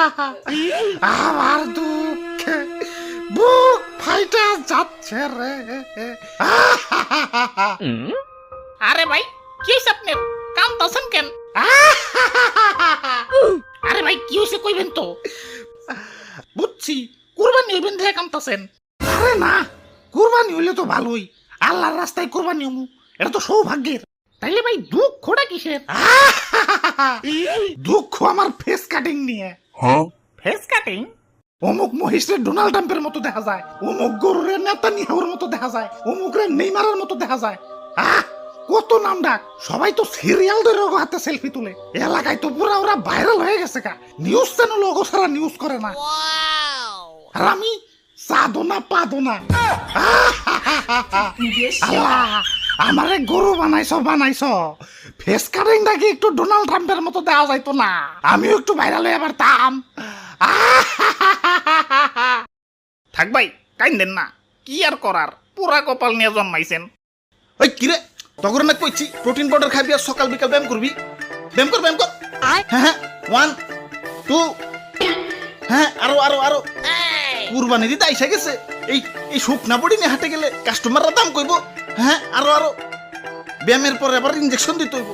আমার দুঃখে বুক ফাইটা যাচ্ছে রে। আরে ভাই কি হয়েছে আপনার? কাঁদতেছেন কেন? আরে ভাই কি হয়েছে কইবেন তো। বুঝছি কুরবানি হইবেন দেখে কাঁদতেছেন। আরে না, কুরবানি হইলে তো ভালোই, আল্লাহর রাস্তায় কুরবানি হমু, এটা তো সৌভাগ্যের। তাইলে ভাই দুঃখটা কিসের? দুঃখ আমার ফেস কাটিং নিয়ে। Face cutting? অমুক মহিষের ডোনাল্ড ট্রাম্পের মতো দেখা যায়, অমুক গরুরের নেতানিয়াহুর মতো দেখা যায়, অমুকের নেইমারের মতো দেখা যায়। কত নাম ডাক, সবাই তো সিরিয়াল ধরে ওগো হাতে সেলফি তুলে। এলাকায় তো পুরা ওরা ভাইরাল হয়ে গেছে কা, নিউজ চ্যানেল ওগো সারা নিউজ করে না। আর আমি চাঁদো না পাদো না। আল্লাহ, আমারে গরু বানাইছ, ফেস কাটিং নাকি একটু ডোনাল্ড ট্রাম্পের মতো দেওয়া যাইতো না, আমিও একটু ভাইরাল হয়ে পারতাম। থাক ভাই কাইন্দেন না, কি আর করার, পুরা কপাল নিয়ে জন্মাইছেন। ওই কিরে তখন না কইছি প্রোটিন পাউডার খাবি আর সকাল বিকাল ব্যায়াম করবি। ব্যায়াম কর হ্যাঁ হ্যাঁ 1 2 হ্যাঁ আরো আরো আরো। কুরবানি দিতে আইসা গেছে, এই এই শুকনা বডি নিয়ে হাঁটে গেলে কাস্টমাররা দাম কইব। হ্যাঁ আরো আরো, ব্যায়ামের পরে আবার ইনজেকশন দিতে হইব।